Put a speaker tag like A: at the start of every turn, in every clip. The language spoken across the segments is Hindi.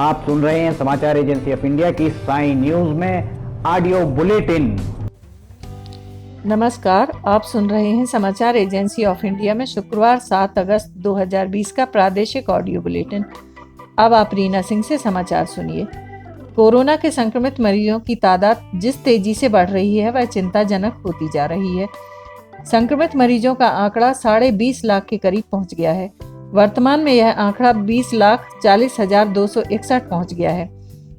A: आप सुन रहे हैं समाचार एजेंसी ऑफ इंडिया की साई न्यूज में ऑडियो बुलेटिन।
B: नमस्कार, आप सुन रहे हैं समाचार एजेंसी ऑफ इंडिया में शुक्रवार 7 अगस्त 2020 का प्रादेशिक ऑडियो बुलेटिन। अब आप रीना सिंह से समाचार सुनिए। कोरोना के संक्रमित मरीजों की तादाद जिस तेजी से बढ़ रही है वह चिंताजनक होती जा रही है। संक्रमित मरीजों का आंकड़ा 20.5 लाख के करीब पहुंच गया है। वर्तमान में यह आंकड़ा 20,40,261 पहुंच गया है।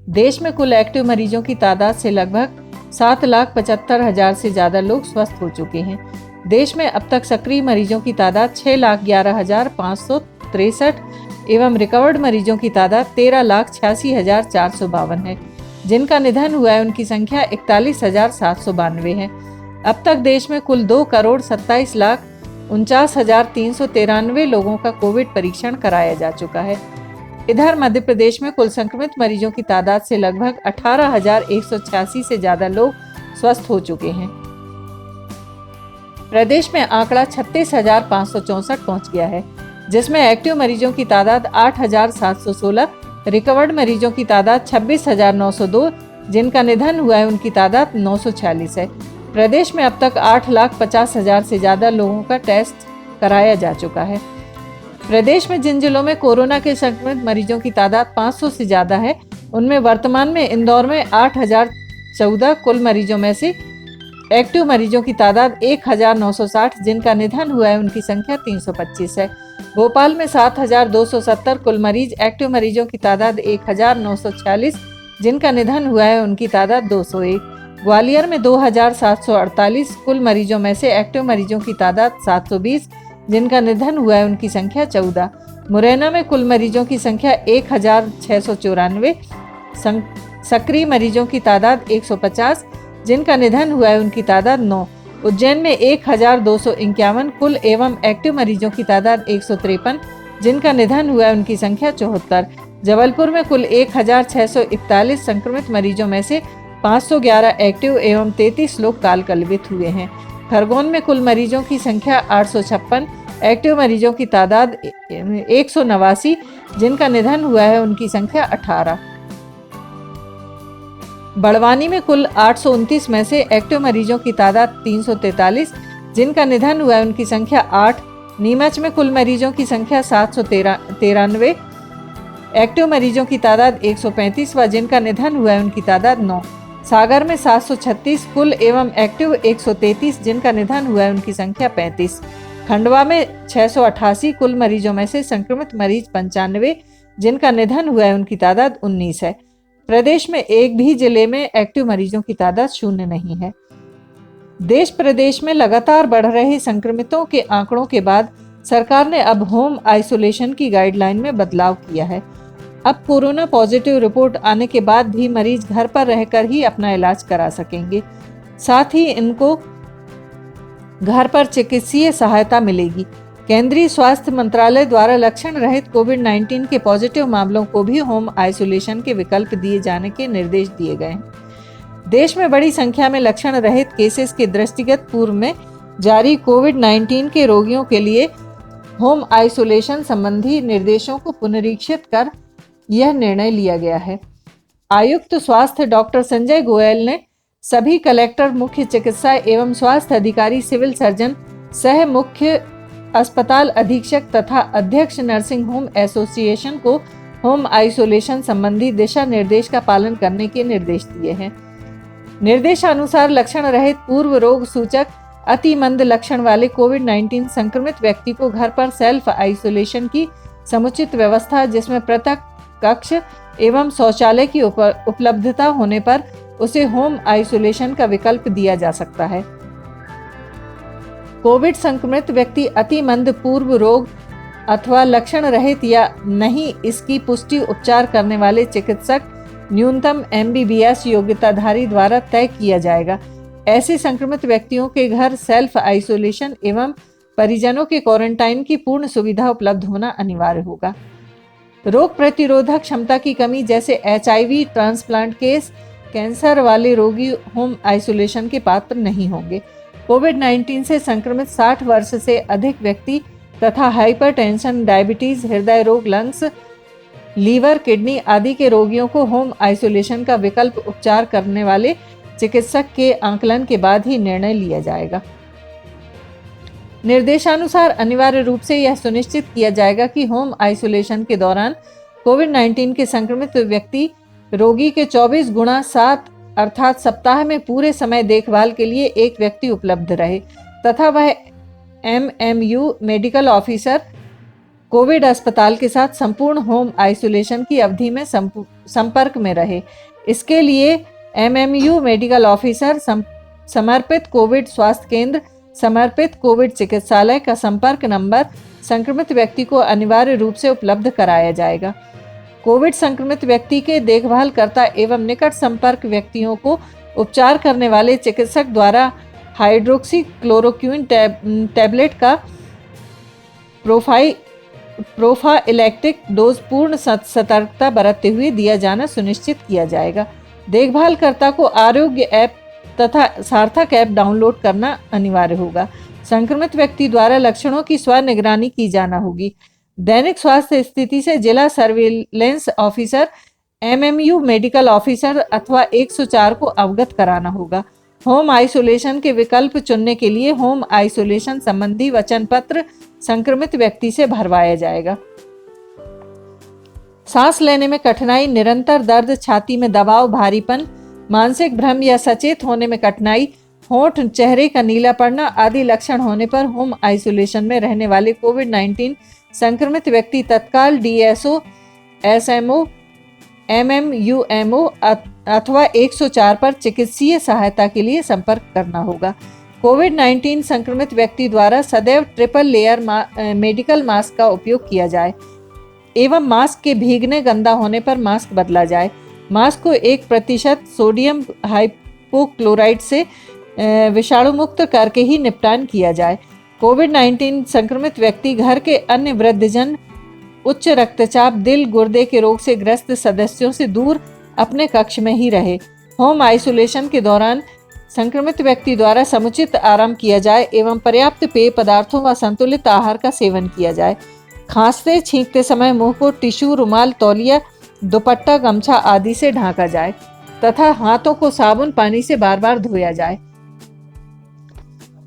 B: देश में कुल एक्टिव मरीजों की तादाद से लगभग 7,75,000 से ज्यादा लोग स्वस्थ हो चुके हैं। देश में अब तक सक्रिय मरीजों की तादाद 6,11,563 एवं रिकवर्ड मरीजों की तादाद 13,86,452 है। जिनका निधन हुआ है उनकी संख्या 41,792 है। अब तक देश में कुल 2,27,49,393 लोगों का कोविड परीक्षण कराया जा चुका है। इधर मध्य प्रदेश में कुल संक्रमित मरीजों की तादाद से लगभग 18,186 से ज्यादा लोग स्वस्थ हो चुके हैं। प्रदेश में आंकड़ा 36,564 पहुंच गया है, जिसमें एक्टिव मरीजों की तादाद 8,716, रिकवर्ड मरीजों की तादाद 26,902, जिनका निधन हुआ है उनकी तादाद 946 है। प्रदेश में अब तक 8,50,000 से ज्यादा लोगों का टेस्ट कराया जा चुका है। प्रदेश में जिन जिलों में कोरोना के संक्रमित मरीजों की तादाद 500 से ज्यादा है, उनमें वर्तमान में इंदौर में 8,014 कुल मरीजों में से एक्टिव मरीजों की तादाद 1,960, जिनका निधन हुआ है उनकी संख्या 325 है। भोपाल में 7,270 कुल मरीज, एक्टिव मरीजों की तादाद 1,946, जिनका निधन हुआ है उनकी तादाद 201। ग्वालियर में 2,748 कुल मरीजों में से एक्टिव मरीजों की तादाद 720, जिनका निधन हुआ है उनकी संख्या 14। मुरैना में कुल मरीजों की संख्या 1,694, सक्रिय मरीजों की तादाद 150, जिनका निधन हुआ है उनकी तादाद 9। उज्जैन में 1,251 कुल एवं एक्टिव मरीजों की तादाद 153, जिनका निधन हुआ है उनकी संख्या 74। जबलपुर में कुल 1,641 संक्रमित मरीजों में से 511 एक्टिव एवं 33 लोग काल कलवित हुए हैं। खरगोन में कुल मरीजों की संख्या 856, एक्टिव मरीजों की तादाद 189, जिनका निधन हुआ है उनकी संख्या 18। बड़वानी में कुल 829 में से एक्टिव मरीजों की तादाद 343, जिनका निधन हुआ है उनकी संख्या 8। नीमच में कुल मरीजों की संख्या 793, एक्टिव मरीजों की तादाद 135 व जिनका निधन हुआ है उनकी तादाद 9। सागर में 736 कुल एवं एक्टिव 133, जिनका निधन हुआ है उनकी संख्या 35। खंडवा में 688 कुल मरीजों में से संक्रमित मरीज 95, जिनका निधन हुआ है उनकी तादाद 19 है। प्रदेश में एक भी जिले में एक्टिव मरीजों की तादाद 0 नहीं है। देश प्रदेश में लगातार बढ़ रहे संक्रमितों के आंकड़ों के बाद सरकार ने अब होम आइसोलेशन की गाइडलाइन में बदलाव किया है। अब कोरोना पॉजिटिव रिपोर्ट आने के बाद भी मरीज घर पर रहकर ही अपना इलाज करा सकेंगे। साथ ही इनको घर पर चिकित्सीय सहायता मिलेगी। केंद्रीय स्वास्थ्य मंत्रालय द्वारा लक्षण रहित कोविड-19 के पॉजिटिव मामलों को भी होम आइसोलेशन के विकल्प दिए जाने के निर्देश दिए गए हैं। देश में बड़ी संख्या में लक्षण रहित केसेस के दृष्टिगत पूर्व में जारी कोविड-19 के रोगियों के लिए होम आइसोलेशन संबंधी निर्देशों को पुनरीक्षित कर यह निर्णय लिया गया है। आयुक्त स्वास्थ्य डॉक्टर संजय गोयल ने सभी कलेक्टर, मुख्य चिकित्सा एवं स्वास्थ्य अधिकारी, सिविल सर्जन, सह मुख्य अस्पताल अधीक्षक तथा अध्यक्ष नर्सिंग होम एसोसिएशन को होम आइसोलेशन संबंधी दिशा निर्देश का पालन करने के निर्देश दिए हैं। निर्देशानुसार लक्षण रहित पूर्व रोग सूचक अति मंद लक्षण वाले कोविड-19 संक्रमित व्यक्ति को घर पर सेल्फ आइसोलेशन की समुचित व्यवस्था, जिसमें पृथक कक्ष एवं शौचालय की उपलब्धता होने पर उसे होम आइसोलेशन का विकल्प दिया जा सकता है। कोविड संक्रमित व्यक्ति अति मंद पूर्व रोग अथवा लक्षण रहित या नहीं, इसकी पुष्टि उपचार करने वाले चिकित्सक न्यूनतम MBBS योग्यताधारी द्वारा तय किया जाएगा। ऐसे संक्रमित व्यक्तियों के घर सेल्फ आइसोलेशन एवं परिजनों के क्वारंटाइन की पूर्ण सुविधा उपलब्ध होना अनिवार्य होगा। रोग प्रतिरोधक क्षमता की कमी जैसे HIV, ट्रांसप्लांट केस, कैंसर वाले रोगी होम आइसोलेशन के पात्र नहीं होंगे। कोविड-19 से संक्रमित 60 वर्ष से अधिक व्यक्ति तथा हाइपरटेंशन, डायबिटीज, हृदय रोग, लंग्स लीवर, किडनी आदि के रोगियों को होम आइसोलेशन का विकल्प उपचार करने वाले चिकित्सक के आकलन के बाद ही निर्णय लिया जाएगा। निर्देशानुसार अनिवार्य रूप से यह सुनिश्चित किया जाएगा कि होम आइसोलेशन के दौरान कोविड-19 के संक्रमित व्यक्ति रोगी के 24x7 अर्थात सप्ताह में पूरे समय देखभाल के लिए एक व्यक्ति उपलब्ध रहे तथा वह MMU मेडिकल ऑफिसर कोविड अस्पताल के साथ संपूर्ण होम आइसोलेशन की अवधि में संपर्क में रहे। इसके लिए MMU मेडिकल ऑफिसर समर्पित कोविड स्वास्थ्य केंद्र, समर्पित कोविड चिकित्सालय का संपर्क नंबर संक्रमित व्यक्ति को अनिवार्य रूप से उपलब्ध कराया जाएगा। कोविड संक्रमित व्यक्ति के देखभालकर्ता एवं निकट संपर्क व्यक्तियों को उपचार करने वाले चिकित्सक द्वारा हाइड्रोक्सी क्लोरोक्विन टैबलेट का प्रोफाइलैक्टिक डोज पूर्ण सतर्कता बरतते हुए दिया जाना सुनिश्चित किया जाएगा। देखभालकर्ता को आरोग्य ऐप तथा सार्थक ऐप डाउनलोड करना अनिवार्य होगा। संक्रमित व्यक्ति द्वारा लक्षणों की स्वनिगरानी की जाना होगी। दैनिक स्वास्थ्य स्थिति से जिला surveillance officer, MMU medical officer अथवा 104 को अवगत कराना होगा। होम आइसोलेशन के विकल्प चुनने के लिए होम आइसोलेशन संबंधी वचन पत्र संक्रमित व्यक्ति से भरवाया जाएगा। सांस लेने में कठिनाई, निरंतर दर्द, छाती में दबाव, भारीपन, मानसिक भ्रम या सचेत होने में कठिनाई, होंठ, चेहरे का नीला पड़ना आदि लक्षण होने पर होम आइसोलेशन में रहने वाले कोविड-19 संक्रमित व्यक्ति तत्काल DSO, SMO, MMUMO अथवा 104 पर चिकित्सीय सहायता के लिए संपर्क करना होगा। कोविड-19 संक्रमित व्यक्ति द्वारा सदैव ट्रिपल लेयर मेडिकल मास्क का उपयोग किया जाए एवं मास्क के भीगने, गंदा होने पर मास्क बदला जाए। मास्क को 1% सोडियम हाइपोक्लोराइड से विषाणु मुक्त करके ही निपटान किया जाए। कोविड-19 संक्रमित व्यक्ति घर के अन्य वृद्धजन, उच्च रक्तचाप, दिल, गुर्दे के रोग से ग्रस्त सदस्यों से दूर अपने कक्ष में ही रहे। होम आइसोलेशन के दौरान संक्रमित व्यक्ति द्वारा समुचित आराम किया जाए एवं पर्याप्त पेय पदार्थों व संतुलित आहार का सेवन किया जाए। खांसते छींकते समय मुंह को टिश्यू, रुमाल, तौलिया, दुपट्टा, गमछा आदि से ढांका जाए तथा हाथों को साबुन पानी से बार बार धोया जाए।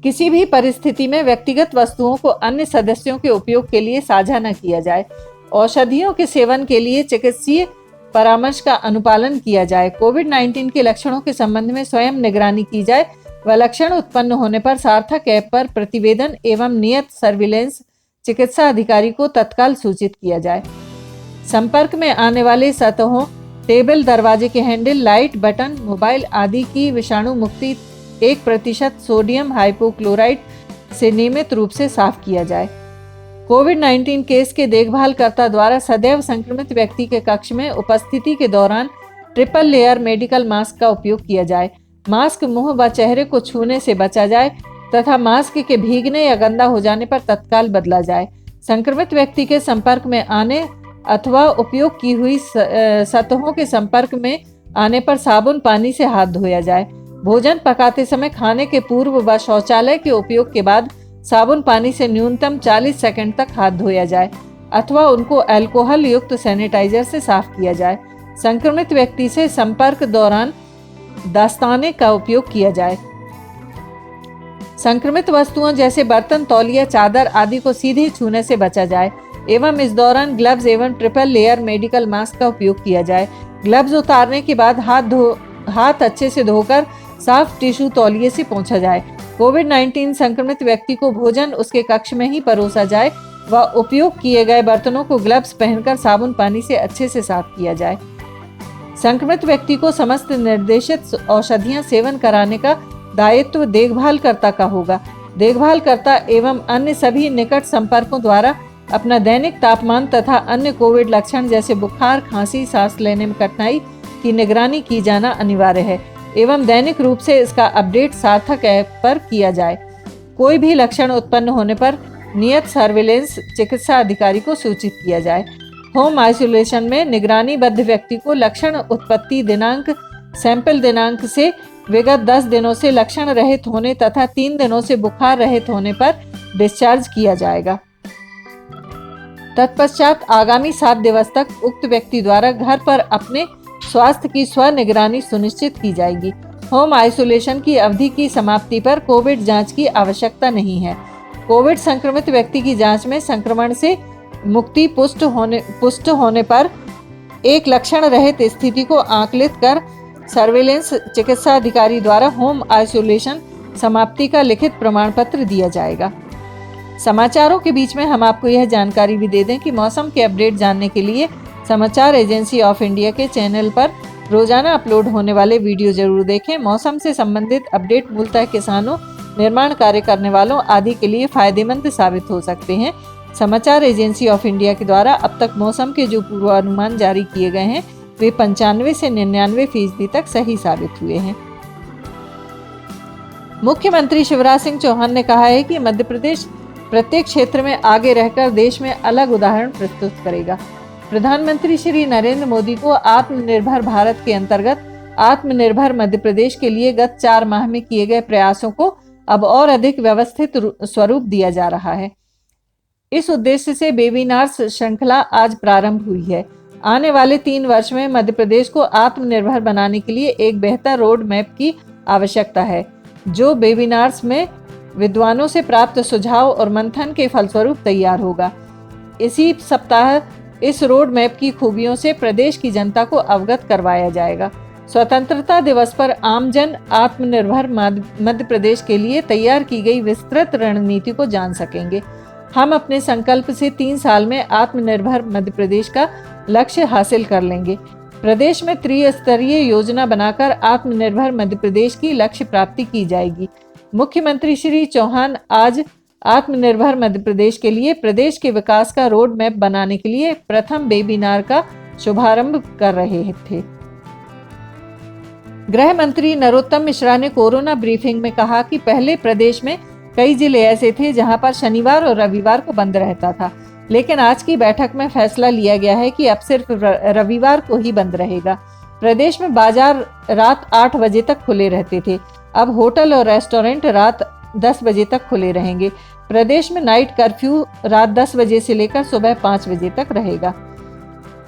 B: किसी भी परिस्थिति में व्यक्तिगत वस्तुओं को अन्य सदस्यों के उपयोग के लिए साझा न किया जाए। औषधियों के सेवन के लिए चिकित्सीय परामर्श का अनुपालन किया जाए। कोविड-19 के लक्षणों के संबंध में स्वयं निगरानी की जाए व लक्षण उत्पन्न होने पर सार्थक ऐप पर प्रतिवेदन एवं नियत सर्विलेंस चिकित्सा अधिकारी को तत्काल सूचित किया जाए। संपर्क में आने वाले सतहों, टेबल, दरवाजे के हैंडल, लाइट, बटन, मोबाइल आदि की विषाणु मुक्ति 1% सोडियम हाइपोक्लोराइड से नियमित रूप से साफ किया जाए। कोविड-19 केस के देखभालकर्ता द्वारा सदैव संक्रमित व्यक्ति के कक्ष में उपस्थिति के दौरान ट्रिपल लेयर मेडिकल मास्क का उपयोग किया जाए। मास्क मुंह व चेहरे को छूने से बचा जाए तथा मास्क के भीगने या गंदा हो जाने पर तत्काल बदला जाए। संक्रमित व्यक्ति के संपर्क में आने अथवा उपयोग की हुई सतहों के संपर्क में आने पर साबुन पानी से हाथ धोया जाए। भोजन पकाते समय खाने के पूर्व व शौचालय के उपयोग के बाद साबुन पानी से न्यूनतम 40 सेकंड तक हाथ धोया जाए अथवा उनको अल्कोहल युक्त सैनिटाइजर से साफ किया जाए। संक्रमित व्यक्ति से संपर्क दौरान दस्ताने का उपयोग किया जाए। संक्रमित वस्तुओं जैसे बर्तन, तौलिया, चादर आदि को सीधे छूने से बचा जाए एवं इस दौरान ग्लव्स एवं ट्रिपल लेयर मेडिकल मास्क का उपयोग किया जाए। ग्लव्स उतारने के बाद हाथ अच्छे से धोकर साफ टिश्यू तौलिए से पोंछा जाए। कोविड-19 संक्रमित व्यक्ति को भोजन उसके कक्ष में ही परोसा जाए व उपयोग किए गए बर्तनों को ग्लव्स पहनकर साबुन पानी से अच्छे से साफ किया जाए। संक्रमित व्यक्ति को समस्त निर्देशित औषधियां सेवन कराने का दायित्व देखभालकर्ता का होगा। देखभालकर्ता एवं अन्य सभी निकट संपर्कों द्वारा अपना दैनिक तापमान तथा अन्य कोविड लक्षण जैसे बुखार, खांसी, सांस लेने में कठिनाई की निगरानी की जाना अनिवार्य है एवं दैनिक रूप से इसका अपडेट सार्थक ऐप पर किया जाए। कोई भी लक्षण उत्पन्न होने पर नियत सर्विलेंस चिकित्सा अधिकारी को सूचित किया जाए। होम आइसोलेशन में निगरानीबद्ध व्यक्ति को लक्षण उत्पत्ति दिनांक, सैंपल दिनांक से विगत 10 दिनों से लक्षण रहित होने तथा 3 दिनों से बुखार रहित होने पर डिस्चार्ज किया जाएगा। तत्पश्चात आगामी 7 दिवस तक उक्त व्यक्ति द्वारा घर पर अपने स्वास्थ्य की स्वनिगरानी सुनिश्चित की जाएगी। होम आइसोलेशन की अवधि की समाप्ति पर कोविड जांच की आवश्यकता नहीं है। कोविड संक्रमित व्यक्ति की जांच में संक्रमण से मुक्ति पुष्ट होने पर एक लक्षण रहित स्थिति को आकलित कर सर्वेलेंस चिकित्सा अधिकारी द्वारा होम आइसोलेशन समाप्ति का लिखित प्रमाण पत्र दिया जाएगा। समाचारों के बीच में हम आपको यह जानकारी भी दे दें कि मौसम के अपडेट जानने के लिए समाचार एजेंसी ऑफ इंडिया के चैनल पर रोजाना अपलोड होने वाले वीडियो जरूर देखें। मौसम से संबंधित अपडेट मूलतः किसानों, निर्माण कार्य करने वालों आदि के लिए फायदेमंद साबित हो सकते हैं। समाचार एजेंसी ऑफ इंडिया के द्वारा अब तक मौसम के जो पूर्वानुमान जारी किए गए हैं वे 95 से 99% तक सही साबित हुए हैं। मुख्यमंत्री शिवराज सिंह चौहान ने कहा है कि मध्य प्रदेश प्रत्येक क्षेत्र में आगे रहकर देश में अलग उदाहरण प्रस्तुत करेगा। प्रधानमंत्री श्री नरेंद्र मोदी को आत्मनिर्भर भारत के अंतर्गत आत्मनिर्भर मध्य प्रदेश के लिए गत 4 माह में किए गए प्रयासों को अब और अधिक व्यवस्थित स्वरूप दिया जा रहा है। इस उद्देश्य से वेबिनार्स श्रृंखला आज प्रारंभ हुई है। आने वाले 3 वर्ष में मध्य प्रदेश को आत्मनिर्भर बनाने के लिए एक बेहतर रोड मैप की आवश्यकता है, जो वेबिनार्स में विद्वानों से प्राप्त सुझाव और मंथन के फलस्वरूप तैयार होगा। इसी सप्ताह इस रोड मैप की खूबियों से प्रदेश की जनता को अवगत करवाया जाएगा। स्वतंत्रता दिवस पर आमजन आत्मनिर्भर मध्य प्रदेश के लिए तैयार की गई विस्तृत रणनीति को जान सकेंगे। हम अपने संकल्प से 3 साल में आत्मनिर्भर मध्य प्रदेश का लक्ष्य हासिल कर लेंगे। प्रदेश में त्रिस्तरीय योजना बनाकर आत्मनिर्भर मध्य प्रदेश की लक्ष्य प्राप्ति की जाएगी। मुख्यमंत्री श्री चौहान आज आत्मनिर्भर मध्य प्रदेश के लिए प्रदेश के विकास का रोड मैप बनाने के लिए प्रथम वेबिनार का शुभारंभ कर रहे थे। गृह मंत्री नरोत्तम मिश्रा ने कोरोना ब्रीफिंग में कहा कि पहले प्रदेश में कई जिले ऐसे थे जहां पर शनिवार और रविवार को बंद रहता था, लेकिन आज की बैठक में फैसला लिया गया है कि अब सिर्फ रविवार को ही बंद रहेगा। प्रदेश में बाजार रात 8 बजे तक खुले रहते थे, अब होटल और रेस्टोरेंट रात 10 बजे तक खुले रहेंगे। प्रदेश में नाइट कर्फ्यू रात 10 बजे से लेकर सुबह 5 बजे तक रहेगा।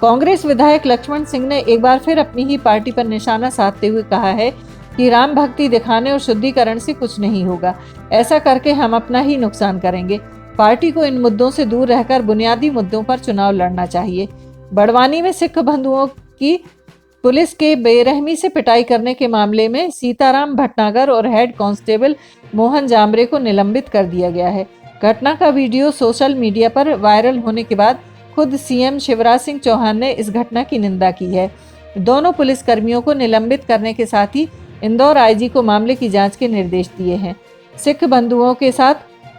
B: कांग्रेस विधायक लक्ष्मण सिंह ने एक बार फिर अपनी ही पार्टी पर निशाना साधते हुए कहा है कि राम भक्ति दिखाने और शुद्धिकरण से कुछ नहीं होगा, ऐसा करके हम अपना ही नुकसान करेंगे। पार्टी को इन मुद्दों से दूर रहकर बुनियादी मुद्दों पर चुनाव लड़ना चाहिए। बड़वानी में सिख बंधुओं की पुलिस के बेरहमी से पिटाई करने के मामले में सीताराम भटनागर और हेड कांस्टेबल मोहन जामरे को निलंबित कर दिया गया है। घटना का वीडियो सोशल मीडिया पर वायरल होने के बाद खुद सीएम शिवराज सिंह चौहान ने इस घटना की निंदा की है। दोनों पुलिसकर्मियों को निलंबित करने के साथ ही इंदौर आईजी को मामले की जांच के निर्देश दिए हैं। सिख बंधुओं के साथ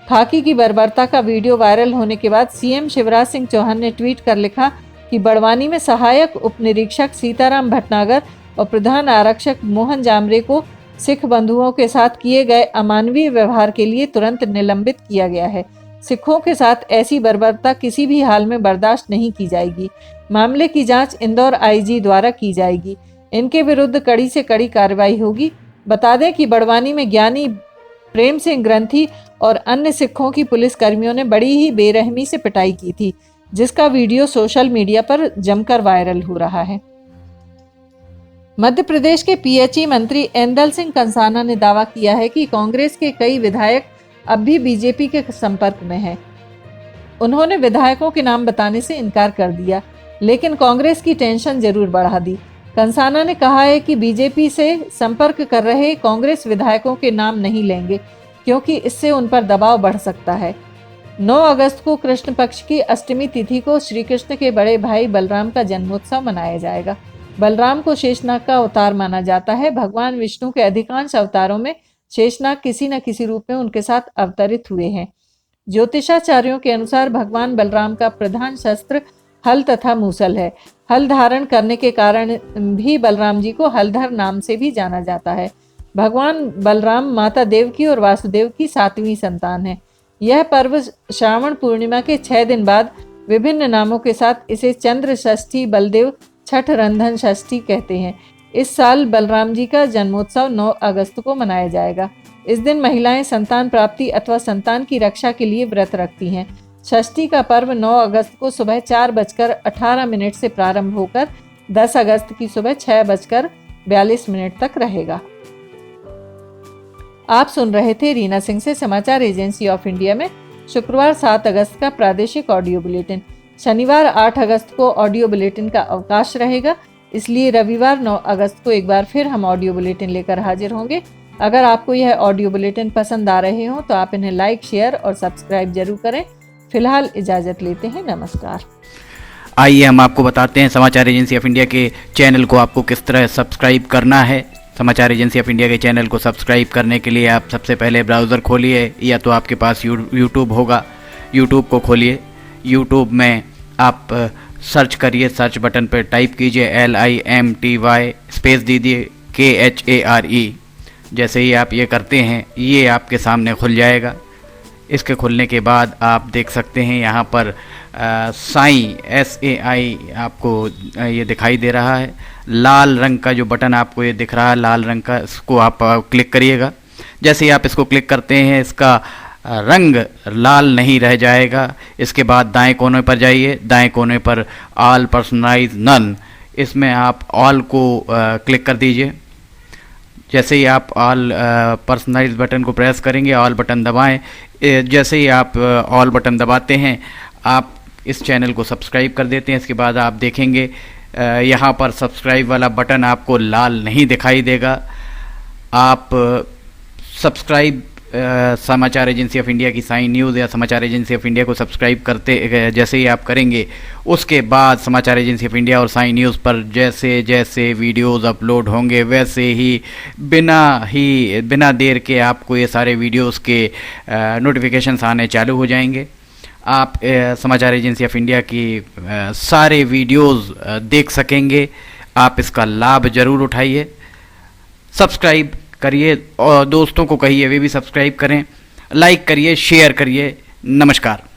B: खाकी की बर्बरता का वीडियो वायरल होने के बाद सीएम शिवराज सिंह चौहान ने ट्वीट कर लिखा कि बड़वानी में सहायक उप निरीक्षक सीताराम भटनागर और प्रधान आरक्षक मोहन जामरे को सिख बंधुओं के साथ किए गए अमानवीय व्यवहार के लिए तुरंत निलंबित किया गया है। सिखों के साथ ऐसी बर्बरता किसी भी हाल में बर्दाश्त नहीं की जाएगी। मामले की जांच इंदौर आईजी द्वारा की जाएगी। इनके विरुद्ध कड़ी से कड़ी कार्रवाई होगी। बता दें कि बड़वानी में ज्ञानी प्रेम सिंह ग्रंथी और अन्य सिखों की पुलिस कर्मियों ने बड़ी ही बेरहमी से पिटाई की थी, जिसका वीडियो सोशल मीडिया पर जमकर वायरल हो रहा है। मध्य प्रदेश के पीएचई मंत्री ऐंदल सिंह कंसाना ने दावा किया है कि कांग्रेस के कई विधायक अब भी बीजेपी के संपर्क में हैं। उन्होंने विधायकों के नाम बताने से इनकार कर दिया, लेकिन कांग्रेस की टेंशन जरूर बढ़ा दी। कंसाना ने कहा है कि बीजेपी से संपर्क कर रहे कांग्रेस विधायकों के नाम नहीं लेंगे, क्योंकि इससे उन पर दबाव बढ़ सकता है। 9 अगस्त को कृष्ण पक्ष की अष्टमी तिथि को श्री कृष्ण के बड़े भाई बलराम का जन्मोत्सव मनाया जाएगा। बलराम को शेषनाग का अवतार माना जाता है। भगवान विष्णु के अधिकांश अवतारों में शेषनाग किसी न किसी रूप में उनके साथ अवतरित हुए हैं। ज्योतिषाचार्यों के अनुसार भगवान बलराम का प्रधान शस्त्र हल तथा मूसल है। हल धारण करने के कारण भी बलराम जी को हलधर नाम से भी जाना जाता है। भगवान बलराम माता देवकी और वासुदेव की 7वीं संतान है। यह पर्व श्रावण पूर्णिमा के 6 दिन बाद विभिन्न नामों के साथ इसे चंद्र षष्ठी, बलदेव छठ, रंधन षष्ठी कहते हैं। इस साल बलराम जी का जन्मोत्सव 9 अगस्त को मनाया जाएगा। इस दिन महिलाएं संतान प्राप्ति अथवा संतान की रक्षा के लिए व्रत रखती हैं। षष्ठी का पर्व 9 अगस्त को सुबह 4:18 से प्रारंभ होकर 10 अगस्त की सुबह 6:42 तक रहेगा। आप सुन रहे थे रीना सिंह से समाचार एजेंसी ऑफ इंडिया में शुक्रवार 7 अगस्त का प्रादेशिक ऑडियो बुलेटिन। शनिवार 8 अगस्त को ऑडियो बुलेटिन का अवकाश रहेगा, इसलिए रविवार 9 अगस्त को एक बार फिर हम ऑडियो बुलेटिन लेकर हाजिर होंगे। अगर आपको यह ऑडियो बुलेटिन पसंद आ रहे हो तो आप इन्हें लाइक, शेयर और सब्सक्राइब जरूर करें। फिलहाल इजाजत लेते हैं, नमस्कार।
C: आइए हम आपको बताते हैं समाचार एजेंसी ऑफ इंडिया के चैनल को आपको किस तरह सब्सक्राइब करना है। समाचार एजेंसी ऑफ इंडिया के चैनल को सब्सक्राइब करने के लिए आप सबसे पहले ब्राउज़र खोलिए, या तो आपके पास यूट्यूब होगा, यूट्यूब को खोलिए। यूट्यूब में आप सर्च करिए, सर्च बटन पर टाइप कीजिए LIMTY स्पेस दीजिए KHARE। जैसे ही आप ये करते हैं ये आपके सामने खुल जाएगा। इसके खुलने के बाद आप देख सकते हैं यहाँ पर साई SAI आपको ये दिखाई दे रहा है। लाल रंग का जो बटन आपको ये दिख रहा है लाल रंग का, इसको आप क्लिक करिएगा। जैसे ही आप इसको क्लिक करते हैं इसका रंग लाल नहीं रह जाएगा। इसके बाद दाएं कोने पर जाइए, दाएं कोने पर ऑल पर्सनलाइज नन, इसमें आप ऑल को क्लिक कर दीजिए। जैसे ही आप ऑल पर्सनलाइज बटन को प्रेस करेंगे, ऑल बटन दबाएं। जैसे ही आप ऑल बटन दबाते हैं आप इस चैनल को सब्सक्राइब कर देते हैं। इसके बाद आप देखेंगे यहाँ पर सब्सक्राइब वाला बटन आपको लाल नहीं दिखाई देगा। आप सब्सक्राइब समाचार एजेंसी ऑफ इंडिया की साइन न्यूज़ या समाचार एजेंसी ऑफ इंडिया को सब्सक्राइब करते जैसे ही आप करेंगे, उसके बाद समाचार एजेंसी ऑफ इंडिया और साइन न्यूज़ पर जैसे जैसे वीडियोस अपलोड होंगे वैसे ही बिना देर के आपको ये सारे वीडियोस के नोटिफिकेशंस आने चालू हो जाएंगे। आप समाचार एजेंसी ऑफ इंडिया की सारे वीडियोस देख सकेंगे। आप इसका लाभ ज़रूर उठाइए, सब्सक्राइब करिए और दोस्तों को कहिए वे भी सब्सक्राइब करें, लाइक करिए, शेयर करिए। नमस्कार।